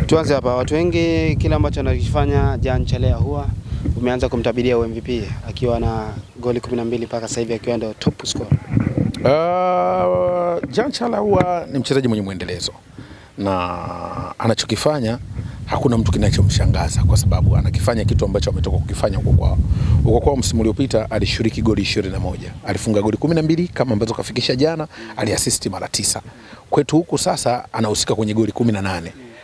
Tuanze hapa, watu wengi kila ambacho anakifanya Jean Charles Ahoua umeanza kumtabiria MVP akiwa na goli 12 mpaka sasa hivi akiwa ndio top scorer. Jean Charles Ahoua ni mchezaji mwenye muendelezo na anachokifanya hakuna mtu kinachomshangaza kwa sababu anakifanya kitu ambacho ametoka kukifanya huko kwao. Huko kwao msimu uliopita alishiriki goli 21. Alifunga goli 12 kama ambazo kafikisha jana, aliassist mara 9. Kwetu huku sasa anahusika kwenye goli 18.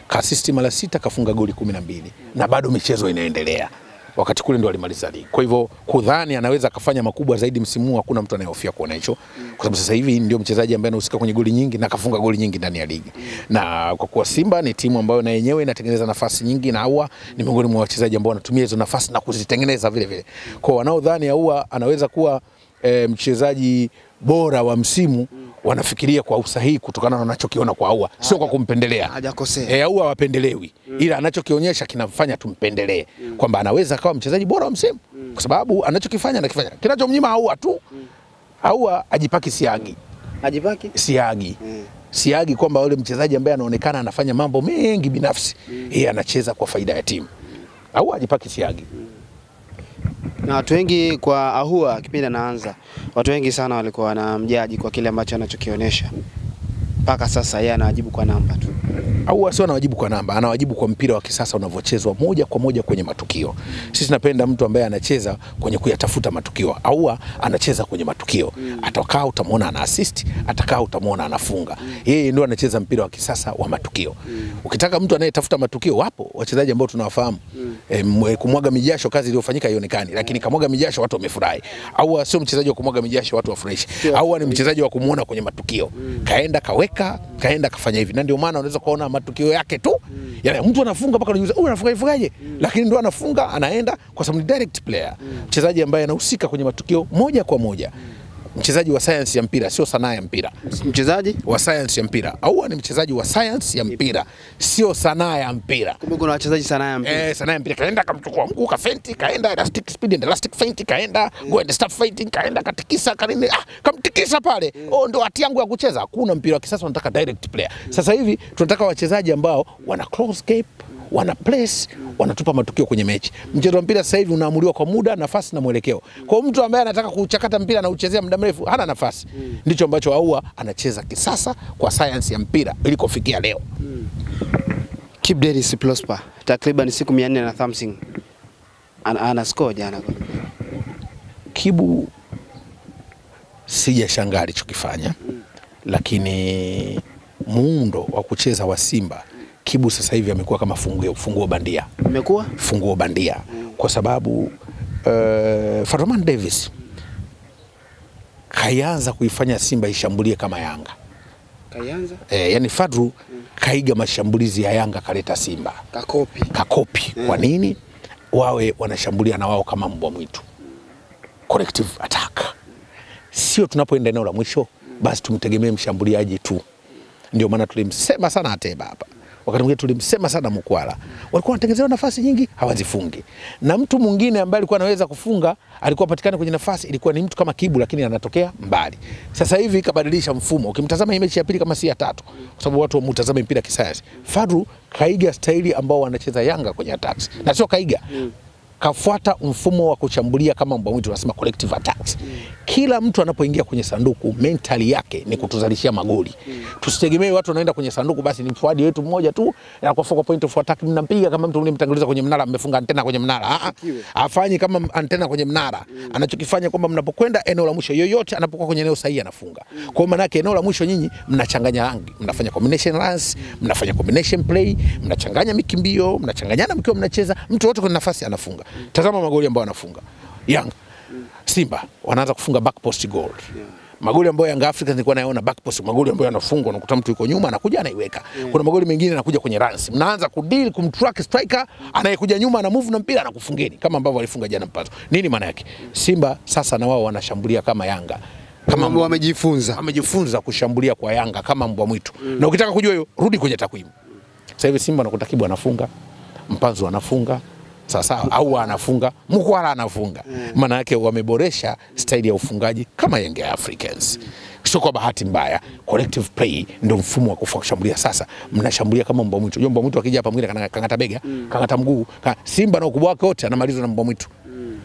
Ka-assist mara 6, kafunga goli 12 na bado michezo inaendelea. Wakati kule ndo alimaliza ligi. Kwa hivyo kudhani anaweza kufanya makubwa zaidi msimu huu hakuna mtu anayehofia kuona hicho. Kwa sababu sasa hivi ndio mchezaji ambaye anahusika kwenye goli nyingi na kafunga goli nyingi ndani ya ligi. Na kwa kuwa Simba ni timu ambayo na yenyewe inatengeneza nafasi nyingi na Ahoua ni miongoni mwa wachezaji ambao wanatumia hizo nafasi na kuzitengeneza vile vile. Kwa wanaodhani Ahoua anaweza kuwa mchezaji bora wa msimu wanafikiria kwa usahihi kutokana na anachokiona kwa Ahoua, sio kwa kumpendelea. Hajakosea. Ahoua wapendelewi. Ila anachokionyesha kinamfanya tumpendelee kwamba anaweza akawa mchezaji bora wa msimu kwa sababu anachokifanya anakifanya. Kinachomnyima Ahoua tu, Ahoua ajipaki siagi. Ajipaki? Siagi. Siagi kwamba yule mchezaji ambaye anaonekana anafanya mambo mengi binafsi, yeye anacheza kwa faida ya timu. Ahoua ajipaki siagi. Na watu wengi kwa Ahoua kipindi anaanza, watu wengi sana walikuwa wanamjaji kwa kile ambacho anachokionyesha. Mpaka sasa yeye anawajibu kwa namba tu. Ahoua sio anawajibu kwa namba, anawajibu kwa mpira wa kisasa unavyochezwa moja kwa moja kwenye matukio. Sisi tunapenda mtu ambaye anacheza kwenye kuyatafuta matukio. Ahoua anacheza kwenye matukio. Atakaa utamuona ana assist, atakaa utamuona anafunga. Yeye ndio anacheza mpira wa kisasa wa matukio. Ukitaka mtu anayetafuta matukio, wapo wachezaji ambao tunawafahamu. Kumwaga mijasho kazi iliyofanyika haionekani, lakini kamwaga mijasho watu wamefurahi. Ahoua sio mchezaji wa kumwaga mijasho watu wafurahishi. Ahoua ni mchezaji wa kumuona kwenye matukio. Kaenda kaweka, kaenda kafanya hivi. Na ndio maana unaweza kuona matukio yake tu. Yaani mtu anafunga mpaka unajiuliza, "Huyu anafungaje?" Lakini ndio anafunga, anaenda kwa sababu ni direct player. Mchezaji ambaye anahusika kwenye matukio moja kwa moja. Mchezaji wa science ya mpira, sio sanaa ya mpira. Mchezaji wa science ya mpira. Ahoua ni mchezaji wa science ya mpira, sio sanaa ya mpira. Kumbe kuna wachezaji sanaa ya mpira. Sanaa ya mpira, kaenda kamchukua mguu kafenti, kaenda elastic speed and elastic feint, kaenda go and start fighting, kaenda katikisa kanini, kamtikisa pale. Ndio hati yangu ya kucheza. Hakuna mpira wa kisasa unataka direct player. Sasa hivi tunataka wachezaji ambao wana close gap, wana place, wanatupa matukio kwenye mechi. Mchezo wa mpira sasa hivi unaamuliwa kwa muda, nafasi na mwelekeo. Kwa mtu ambaye anataka kuchakata mpira na uchezea muda mrefu hana nafasi. Ndicho ambacho Ahoua anacheza kisasa kwa science ya mpira ili kufikia leo. Kibu Denis Prosper takriban siku 400 na something ana score jana. Kibu sijashangaa alichokifanya, lakini muundo wa kucheza wa Simba Kibu sasa hivi amekuwa kama funguo bandia. Amekuwa funguo bandia kwa sababu Fadman Davis kaanza kuifanya Simba ishambulie kama Yanga. Kaanza? Yani Fadru kaiga mashambulizi ya Yanga kaleta Simba. Kakopi. Kwa nini? Wawe wanashambulia na wao kama mbwa mwitu. Collective attack. Sio tunapoenda eneo la mwisho basi tumtegemee mshambuliaji tu. Ndio maana tulimsema sana Ateba hapa. Wakati mwingine tulimsema sana Mkwala. Walikuwa wanatengenezwa nafasi nyingi hawazifungi. Na mtu mwingine ambaye alikuwa anaweza kufunga, alikuwa patikana kwenye nafasi, ilikuwa ni mtu kama Kibu lakini anatokea mbali. Sasa hivi kabadilisha mfumo. Ukimtazama mechi ya pili kama si ya tatu, kwa sababu watu wamtazama mpira kisayansi. Fadru kaiga staili ambao wanacheza Yanga kwenye attacks. Na sio kaiga. Kafuata mfumo wa kushambulia kama mbwa mwitu, tunasema collective attacks. Kila mtu anapoingia kwenye sanduku mentali yake ni kutuzalishia magoli. Tusitegemee watu wanaenda kwenye sanduku basi ni mfuadi wetu mmoja tu na kwa focal point of attack mnampiga kama mtu mlimtanguliza kwenye mnara, mmefunga antena kwenye mnara. Afanyi kama antena kwenye mnara. Anachokifanya kwamba mnapokwenda eneo la mwisho yoyote anapokuwa kwenye eneo sahihi anafunga. Kwa maana yake eneo la mwisho nyinyi mnachanganya rangi, mnafanya combination runs, mnafanya combination play, mnachanganya mikimbio, mnachanganyana mkiwa mnacheza, mtu wote kwenye nafasi anafunga. Tazama magoli ambayo anafunga Yanga. Simba wanaanza kufunga back post goal. Magoli ambayo Yanga Africans nilikuwa naona back post, magoli ambayo yanafungwa unakuta mtu yuko nyuma anakuja anaiweka. Kuna magoli mengine yanakuja kwenye runs. Mnaanza kudeal kumtrack striker anayekuja nyuma ana move na mpira anakufungeni kama ambavyo walifunga jana Mpazo. Nini maana yake? Simba sasa na wao wanashambulia kama Yanga. Kama wamejifunza kushambulia kwa Yanga kama mbwa mwitu. Na ukitaka kujua hiyo rudi kwenye takwimu. Sasa hivi Simba anakuta Kibu anafunga, Mpazo anafunga, sasa au anafunga, Mkwala anafunga. Maana yake wameboresha staili ya ufungaji kama Young Africans. sio kwa bahati mbaya. Collective play ndio mfumo wa kushambulia. Sasa mnashambulia kama mbwa mwitu. Mbwa mwitu akija hapa mwingine kangata bega, kangata mguu. Simba na ukubwa wake wote anamalizwa na mbwa mwitu.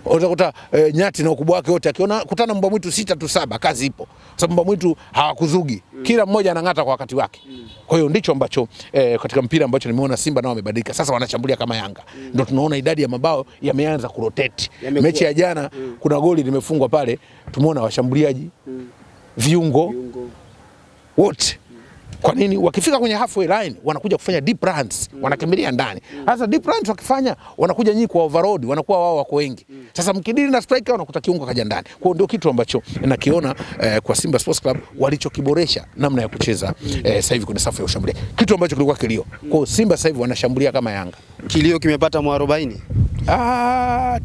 Utakuta nyati na ukubwa wake wote akiona kutana mbwa mwitu 6 tu 7 kazi ipo. Sababu mbwa mwitu hawakuzugi. Kila mmoja anang'ata kwa wakati wake. Kwa hiyo ndicho ambacho katika mpira ambacho nimeona Simba nao wamebadilika. Sasa wanashambulia kama Yanga. Ndio tunaona idadi ya mabao yameanza kurotate. Mechi ya jana kuna goli limefungwa pale, tumeona washambuliaji viungo wote. Kwa nini wakifika kwenye halfway line wanakuja kufanya deep runs, wanakimbilia ndani. Sasa deep runs wakifanya wanakuja nyinyi kwa overload, wanakuwa wao wako wengi. Sasa mkidili na striker wanakuta kiungo kaja ndani. Kwa hiyo ndio kitu ambacho nakiona kwa Simba Sports Club walichokiboresha namna ya kucheza sasa hivi kwenye safu ya ushambuliaji. Kitu ambacho kilikuwa kilio. Kwa hiyo Simba sasa hivi wanashambulia kama Yanga. Kilio kimepata mwarobaini.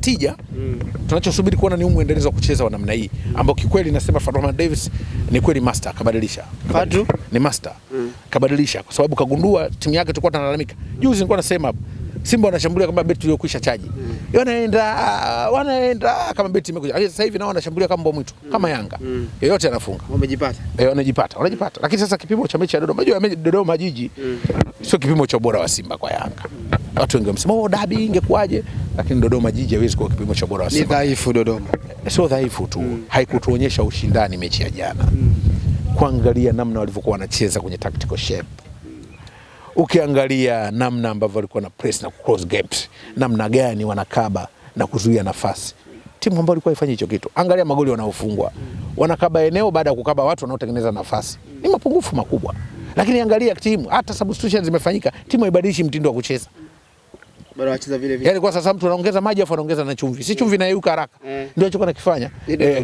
Tija. Tunachosubiri kuona ni muendelezo wa kucheza wa namna hii ambao kikweli nasema Fadlu Davis ni kweli master, kabadilisha. Fadlu ni master. Kabadilisha kwa sababu kagundua timu yake tulikuwa tunalalamika. Juzi nilikuwa nasema Simba wanashambulia kama beti iliyokwisha chaji. Wanaenda kama beti imekuja. Sasa hivi nao wanashambulia kama mbwa mwitu, kama Yanga. Yoyote anafunga. Wanajipata. Lakini sasa kipimo cha mechi ya Dodoma, unajua Dodoma Jiji sio kipimo cha ubora wa Simba kwa Yanga. Watu wengi wamesema dabi ingekuaje, lakini Dodoma Jiji haiwezi kuwa kipimo cha ubora wa Simba. Ni dhaifu Dodoma. Sio dhaifu tu, haikutuonyesha ushindani mechi ya jana. Kuangalia namna walivyokuwa wanacheza kwenye tactical shape. Ukiangalia namna ambavyo walikuwa na press na cross gaps, namna gani wanakaba na kuzuia nafasi. Timu ambayo ilikuwa ifanye hicho kitu. Angalia magoli wanaofungwa. Wanakaba eneo baada ya kukaba watu wanaotengeneza nafasi. Ni mapungufu makubwa. Lakini angalia timu, hata substitutions zimefanyika, timu haibadilishi mtindo wa kucheza. Bado wacheza vile vile. Yaani kwa sasa mtu anaongeza maji afu anaongeza na chumvi. Si chumvi inayeyuka haraka. Ndio alichokuwa anakifanya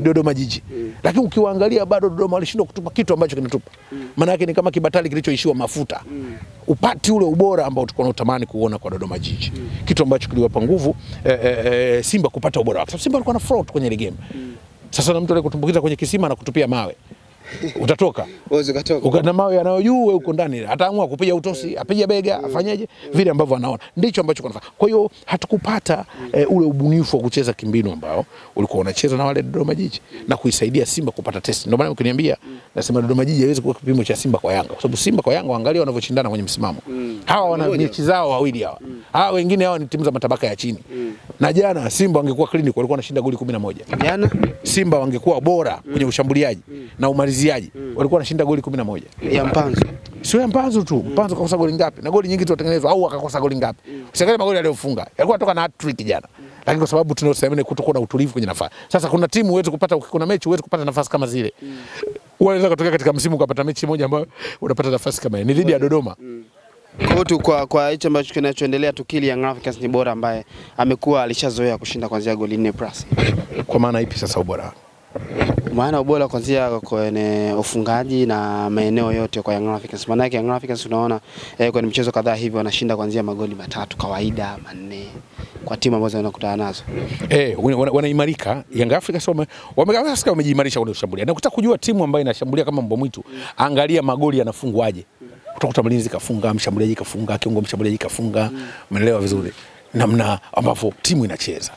Dodoma Jiji. Lakini ukiwaangalia bado Dodoma walishindwa kutupa kitu ambacho kinatupa. Maana yake ni kama kibatali kilichoishiwa mafuta. Upati ule ubora ambao tulikuwa tunatamani kuona kwa Dodoma Jiji. Kitu ambacho kiliwapa nguvu Simba kupata ubora wake. Simba alikuwa na float kwenye ile game. Sasa na mtu aliyekutumbukiza kwenye kisima na kutupia mawe. Utatoka. Na mawe yanayojua huko ndani. Ataamua kupiga utosi, apige bega, afanyeje vile ambavyo anaona. Ndicho ambacho kunafanya. Kwa hiyo hatukupata ule ubunifu wa kucheza kimbinu ambao ulikuwa unacheza na wale Dodoma Jiji na kuisaidia Simba kupata test. Ndio maana ukiniambia nasema Dodoma Jiji haiwezi kuwa kipimo cha Simba kwa Yanga. Kwa sababu Simba kwa Yanga waangalia wanavyoshindana kwenye msimamo. Hawa wana mechi zao wawili hawa. Hawa wengine hawa ni timu za matabaka ya chini. Na jana Simba wangekuwa clinic walikuwa wanashinda goli 11. Jana Simba wangekuwa bora kwenye ushambuliaji na umaliziaji. Walikuwa wanashinda goli 11. Ya Mpanzu. Sio ya Mpanzu tu. Mpanzu kakosa goli ngapi? Na goli nyingi tu watengenezwa au akakosa goli ngapi? Usiangalie magoli aliyofunga. Yalikuwa toka na hat-trick jana. Lakini kwa sababu tunaosemene kutokuwa na utulivu kwenye nafasi. Sasa kuna timu uweze kupata, kuna mechi uweze kupata nafasi kama zile. Unaweza kutokea katika msimu ukapata mechi moja ambayo unapata nafasi kama ni dhidi ya Dodoma. Kwa hicho ambacho kinachoendelea tukili Young Africans ni bora ambaye amekuwa alishazoea kushinda kuanzia goli 4+. Kwa maana ipi sasa ubora? Maana ubora kuanzia kwenye ufungaji na maeneo yote kwa Young Africans. Maana yake Young Africans unaona kwenye mchezo kadhaa hivi wanashinda kuanzia magoli 3 kawaida 4 kwa timu ambazo wanakutana nazo. Wanaimarika. Young Africans wamejiimarisha kwenye ushambuliaji. Na ukitaka kujua timu ambayo inashambulia kama mbwa mwitu, angalia magoli yanafungwaje. Utakuta mlinzi kafunga, mshambuliaji kafunga, kiungo mshambuliaji kafunga. Umeelewa vizuri namna ambavyo timu inacheza.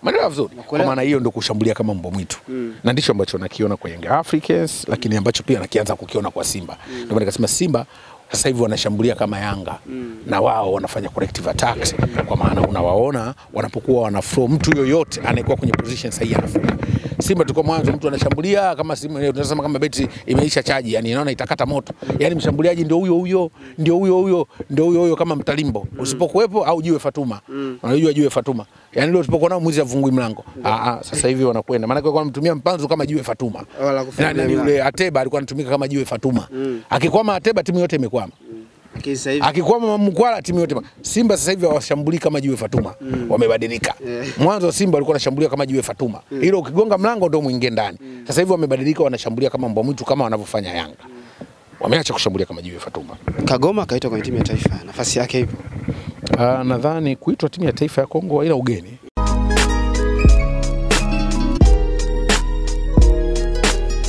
Umeelewa vizuri? Kwa maana hiyo ndio kushambulia kama mbwa mwitu. Na ndicho ambacho nakiona kwa Young Africans, lakini ambacho pia nakianza kukiona kwa Simba. Ndio maana nikasema Simba sasa hivi wanashambulia kama Yanga na wao wanafanya corrective attacks, kwa maana unawaona wanapokuwa wana flow, mtu yoyote anayekuwa kwenye position sahihi anafunga. Simba tuko mwanzo mtu anashambulia kama tunasema kama beti imeisha chaji, yani inaona itakata moto. Yani mshambuliaji ndio huyo kama Mtalimbo. Usipokuwepo au Jiwe Fatuma. Unajua Jiwe Fatuma. Yani leo tulipokuwa nao mwizi avungui mlango. Sasa hivi wanakwenda. Maana kwa mtumia Mpanzu kama Jiwe Fatuma. Yani yule Ateba alikuwa anatumika kama Jiwe Fatuma. Akikwama Ateba timu yote imekwama. Akikwama Mkwala timu yote. Simba sasa hivi hawashambulii kama Jiwe Fatuma. Wamebadilika. Mwanzo Simba walikuwa wanashambulia kama Jiwe Fatuma. Hilo ukigonga mlango ndio muingie ndani. Sasa hivi wamebadilika, wanashambulia kama mbwa mwitu kama wanavyofanya Yanga. Wameacha kushambulia kama Jiwe Fatuma. Kagoma akaitwa kwenye timu ya taifa. Nafasi yake ipo. Nadhani kuitwa timu ya taifa ya Kongo ila ugeni.